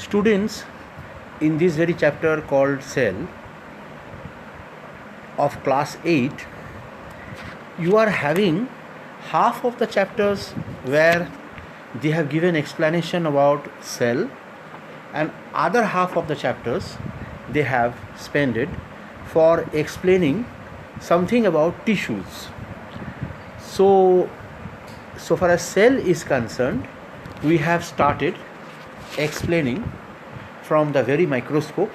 Students, in this very chapter called Cell of class 8, you are having half of the chapters where they have given explanation about cell, and other half of the chapters they have spent it for explaining something about tissues. So far as cell is concerned, we have started explaining from the very microscope,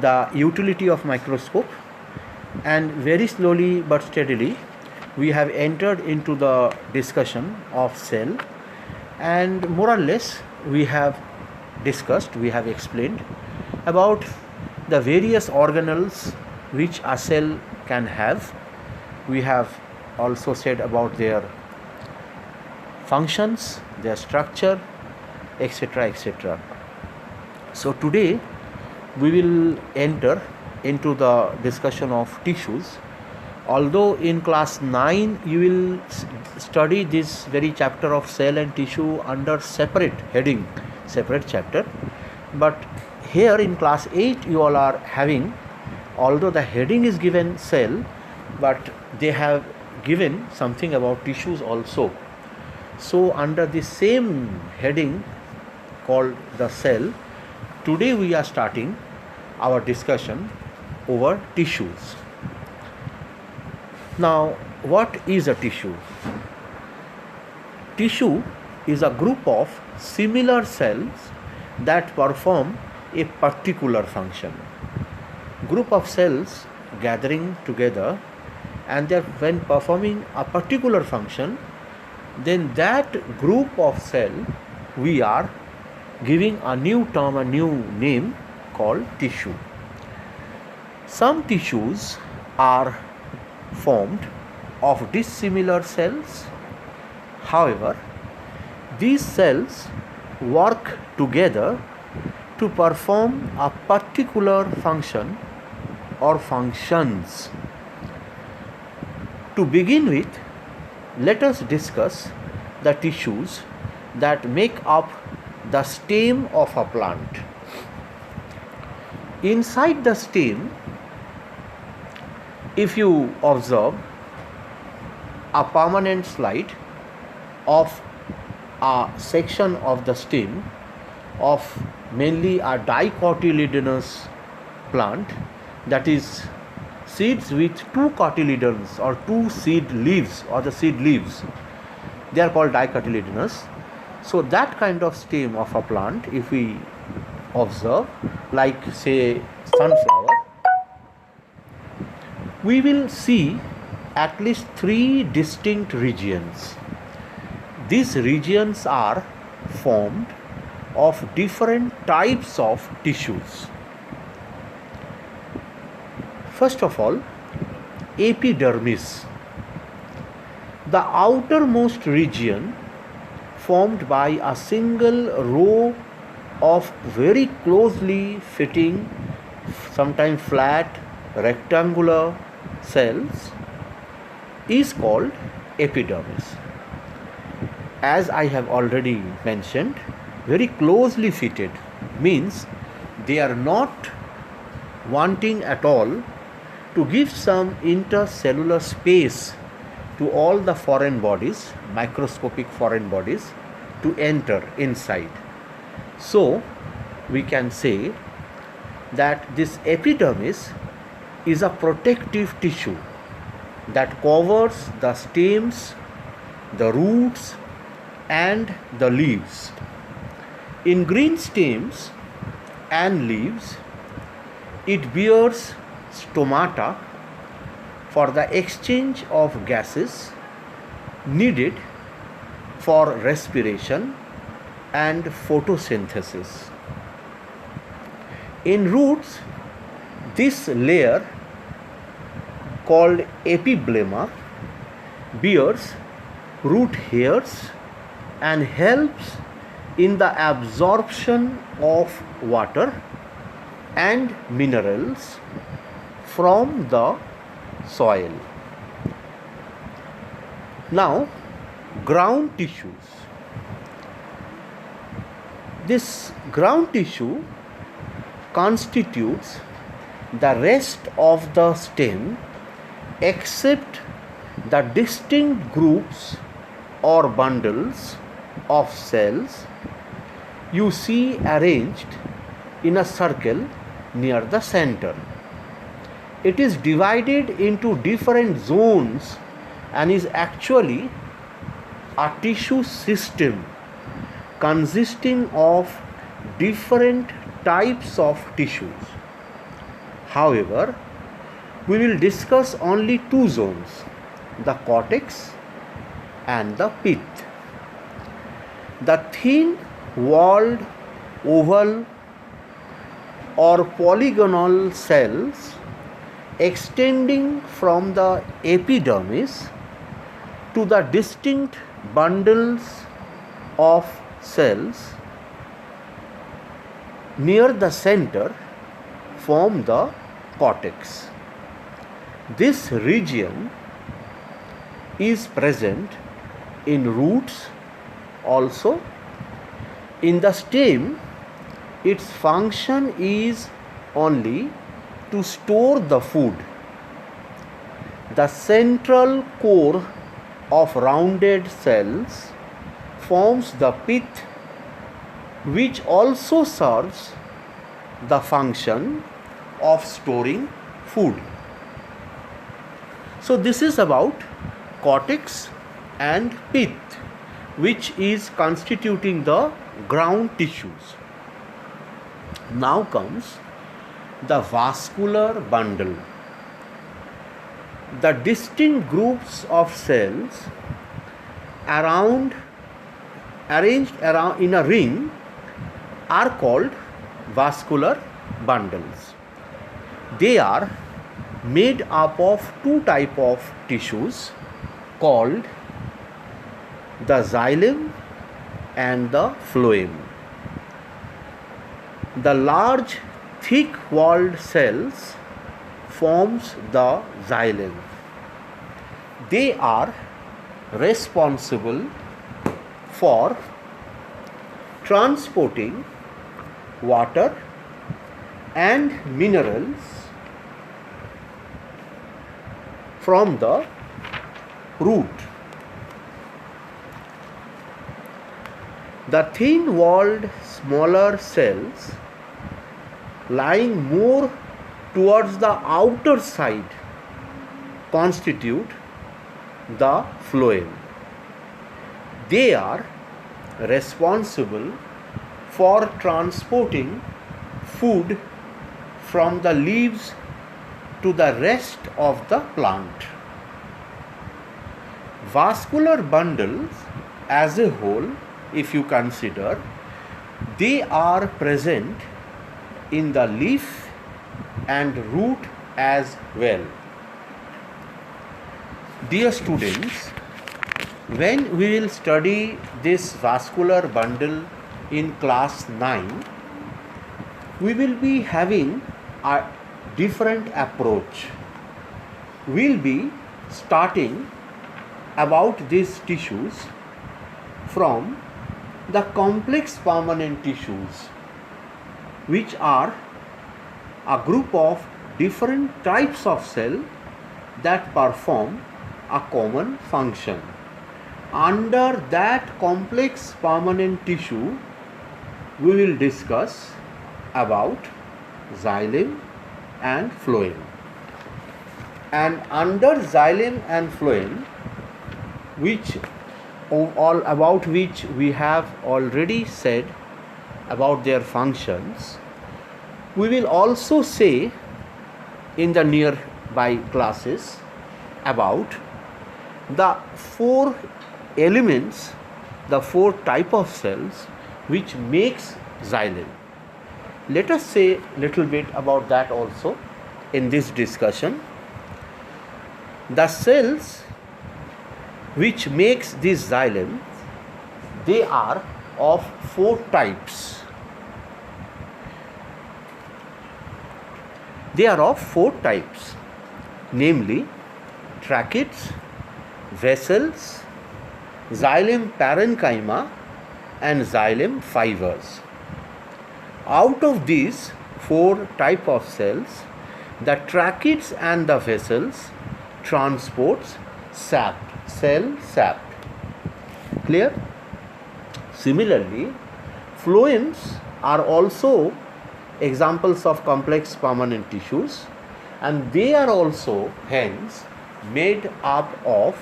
the utility of microscope, and very slowly but steadily we have entered into the discussion of cell, and more or less we have discussed, we have explained about the various organelles which a cell can have. We have also said about their functions, their structure, etc., etc. So today we will enter into the discussion of tissues. Although in class 9 you will study this very chapter of cell and tissue under separate heading, separate chapter, but here in class 8 you all are having, although the heading is given cell, but they have given something about tissues also. So under the same heading called the cell, today we are starting our discussion over tissues. Now, what is a tissue? Tissue is a group of similar cells that perform a particular function. Group of cells gathering together, and they are, when performing a particular function, then that group of cell we are giving a new term, a new name called tissue. Some tissues are formed of dissimilar cells. However, these cells work together to perform a particular function or functions. To begin with, let us discuss the tissues that make up the stem of a plant. Inside the stem, if you observe a permanent slide of a section of the stem of mainly a dicotyledonous plant, that is seeds with two cotyledons or two seed leaves, or the seed leaves, they are called dicotyledonous. So that kind of stem of a plant, if we observe, like say sunflower, we will see at least three distinct regions. These regions are formed of different types of tissues. First of all, epidermis, the outermost region formed by a single row of very closely fitting, sometimes flat, rectangular cells, is called epidermis. As I have already mentioned, very closely fitted means they are not wanting at all to give some intercellular space to all the foreign bodies, microscopic foreign bodies, to enter inside. So we can say that this epidermis is a protective tissue that covers the stems, the roots, and the leaves. In green stems and leaves, it bears stomata for the exchange of gases needed for respiration and photosynthesis. In roots, this layer called epiblema bears root hairs and helps in the absorption of water and minerals from the soil. Now, ground tissues. This ground tissue constitutes the rest of the stem except the distinct groups or bundles of cells you see arranged in a circle near the center. It is divided into different zones and is actually a tissue system consisting of different types of tissues. However, we will discuss only two zones, the cortex and the pith. The thin walled oval or polygonal cells extending from the epidermis to the distinct bundles of cells near the center form the cortex. This region is present in roots also. In the stem, its function is only to store the food. The central core of rounded cells forms the pith, which also serves the function of storing food. So this is about cortex and pith, which is constituting the ground tissues. Now comes the vascular bundle. The distinct groups of cells arranged around in a ring are called vascular bundles. They are made up of two types of tissues called the xylem and the phloem. The large thick-walled cells forms the xylem. They are responsible for transporting water and minerals from the root. The thin-walled smaller cells lying more towards the outer side constitute the phloem. They are responsible for transporting food from the leaves to the rest of the plant. Vascular bundles as a whole, if you consider, they are present in the leaf and root as well. Dear students, when we will study this vascular bundle in class 9, we will be having a different approach. We will be starting about these tissues from the complex permanent tissues, which are a group of different types of cell that perform a common function. Under that complex permanent tissue, we will discuss about xylem and phloem. And under xylem and phloem, about which we have already said about their functions, we will also say in the nearby classes about the four elements, the four type of cells which makes xylem. Let us say little bit about that also in this discussion. The cells which makes this xylem, they are of four types. They are of four types, namely tracheids, vessels, xylem parenchyma and xylem fibers. Out of these four type of cells, the tracheids and the vessels transports sap, cell sap. Clear? Similarly, phloems are also examples of complex permanent tissues, and they are also hence made up of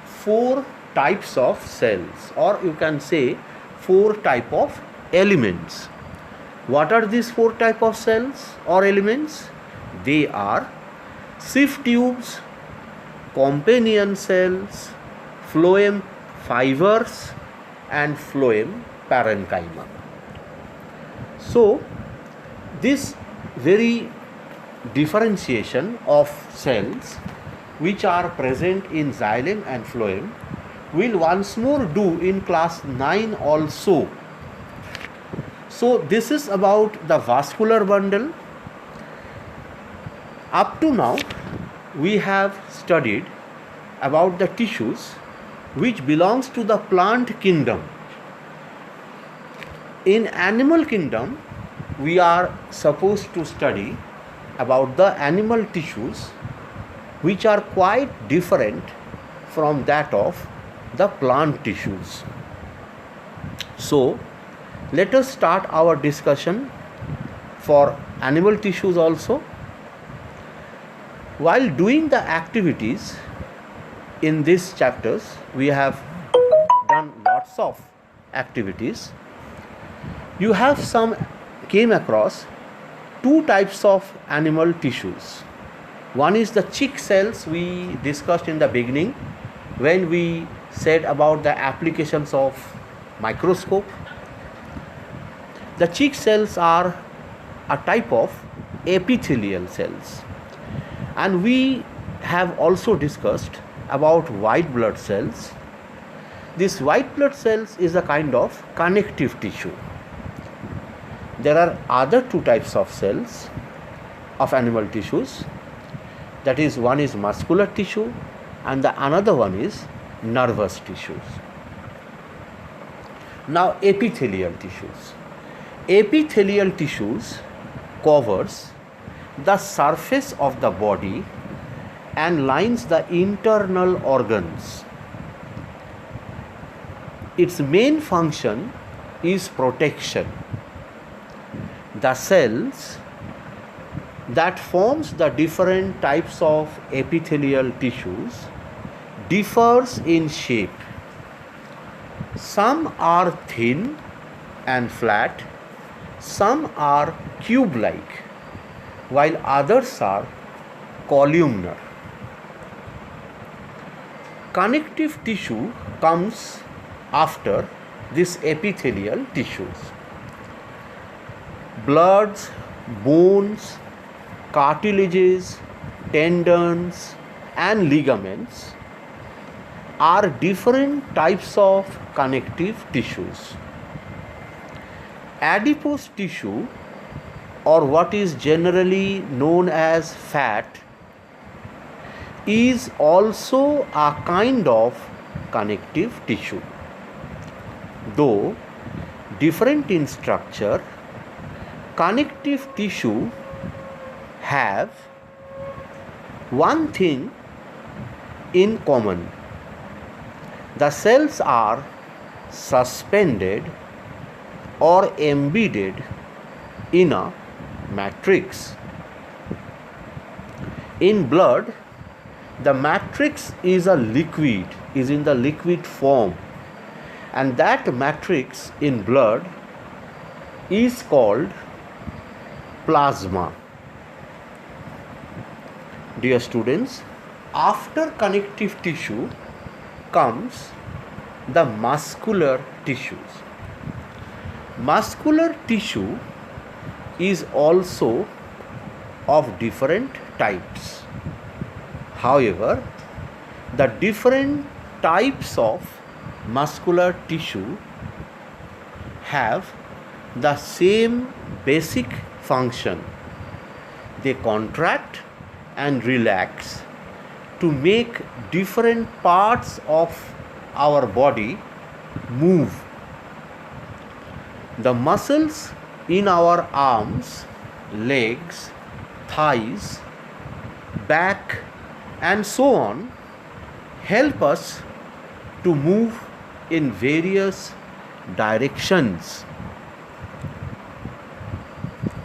four types of cells, or you can say four type of elements. What are these four type of cells or elements? They are sieve tubes, companion cells, phloem fibers, and phloem parenchyma. So this very differentiation of cells which are present in xylem and phloem will once more do in class 9 also. So this is about the vascular bundle. Up to now we have studied about the tissues which belongs to the plant kingdom. In animal kingdom, we are supposed to study about the animal tissues which are quite different from that of the plant tissues. So let us start our discussion for animal tissues also. While doing the activities in these chapters, we have done lots of activities. You have came across two types of animal tissues. One is the cheek cells we discussed in the beginning when we said about the applications of microscope. The cheek cells are a type of epithelial cells, and we have also discussed about white blood cells. This white blood cells is a kind of connective tissue. There are other two types of cells of animal tissues. That is, one is muscular tissue and the another one is nervous tissues. Now epithelial tissues. Epithelial tissues covers the surface of the body and lines the internal organs. Its main function is protection. The cells that forms the different types of epithelial tissues differs in shape. Some are thin and flat, some are cube-like, while others are columnar. Connective tissue comes after this epithelial tissues. Bloods, bones, cartilages, tendons, and ligaments are different types of connective tissues. Adipose tissue, or what is generally known as fat, is also a kind of connective tissue. Though different in structure, connective tissue have one thing in common. The cells are suspended or embedded in a matrix. In blood, the matrix is in the liquid form, and that matrix in blood is called plasma. Dear students, after connective tissue comes the muscular tissues. Muscular tissue is also of different types. However, the different types of muscular tissue have the same basic function. They contract and relax to make different parts of our body move. The muscles in our arms, legs, thighs, back, and so on help us to move in various directions.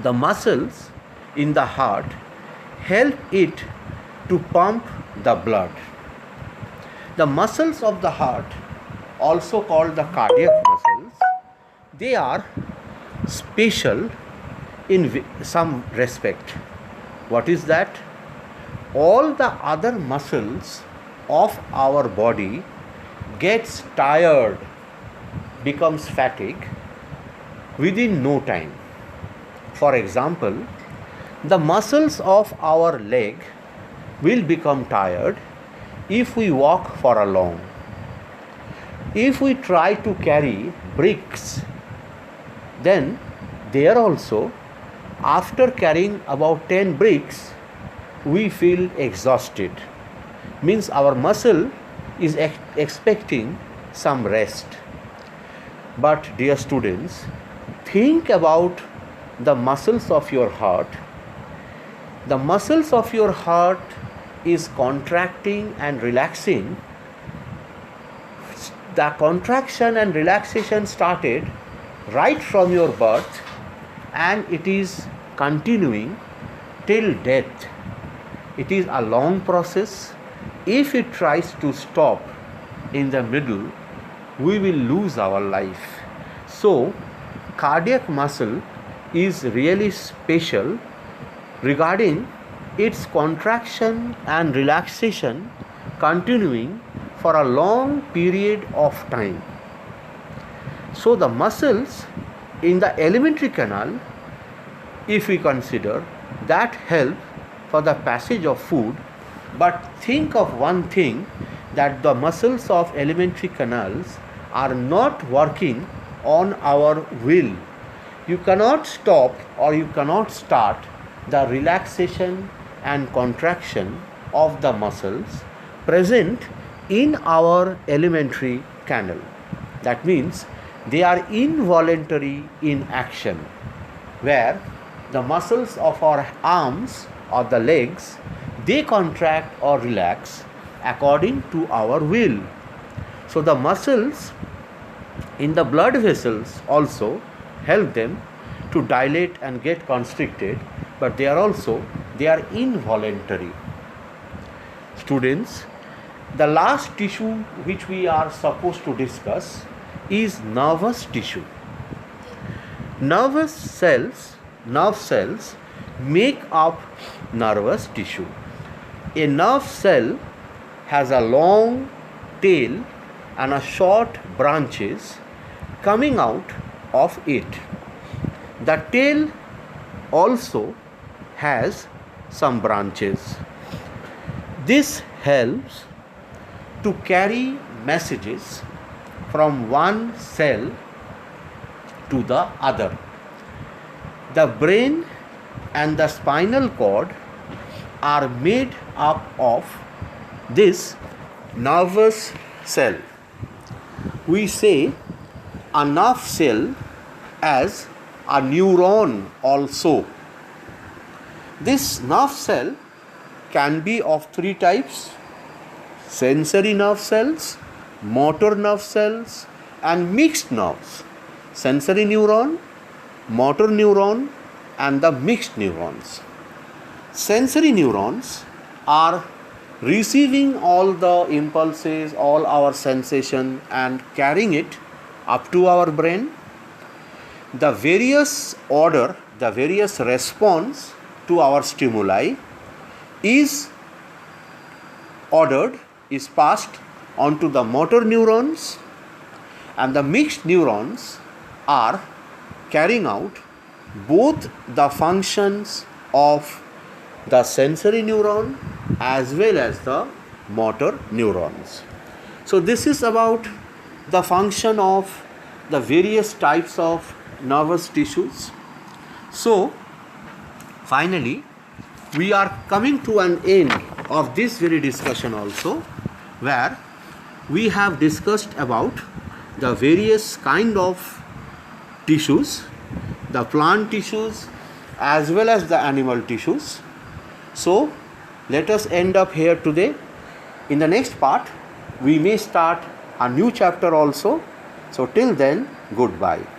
The muscles in the heart help it to pump the blood. The muscles of the heart, also called the cardiac muscles, they are special in some respect. What is that? All the other muscles of our body gets tired, becomes fatigue within no time. For example, the muscles of our leg will become tired if we walk for a long. If we try to carry bricks, then there also, after carrying about 10 bricks, we feel exhausted. Means our muscle is expecting some rest. But dear students, think about the muscles of your heart. The muscles of your heart is contracting and relaxing. The contraction and relaxation started right from your birth, and it is continuing till death. It is a long process. If it tries to stop in the middle, we will lose our life. So, cardiac muscle is really special regarding its contraction and relaxation continuing for a long period of time. So the muscles in the alimentary canal, if we consider, that help for the passage of food. But think of one thing, that the muscles of alimentary canals are not working on our will. You cannot stop or you cannot start the relaxation and contraction of the muscles present in our alimentary canal. That means they are involuntary in action, where the muscles of our arms or the legs, they contract or relax according to our will. So the muscles in the blood vessels also help them to dilate and get constricted, but they are involuntary. Students, the last tissue which we are supposed to discuss is nervous tissue. Nerve cells make up nervous tissue. A nerve cell has a long tail and a short branches coming out of it. The tail also has some branches. This helps to carry messages from one cell to the other. The brain and the spinal cord are made up of this nervous cell. We say a nerve cell as a neuron also. This nerve cell can be of three types: sensory nerve cells, motor nerve cells, and mixed nerves. Sensory neuron, motor neuron, and the mixed neurons. Sensory neurons are receiving all the impulses, all our sensation, and carrying it up to our brain. The various order, the various response to our stimuli is ordered, is passed onto the motor neurons, and the mixed neurons are carrying out both the functions of the sensory neuron as well as the motor neurons. So this is about the function of the various types of nervous tissues. So finally we are coming to an end of this very discussion also, where we have discussed about the various kind of tissues the plant tissues as well as the animal tissues. So let us end up here today. In the next part we may start a new chapter also. So till then, goodbye.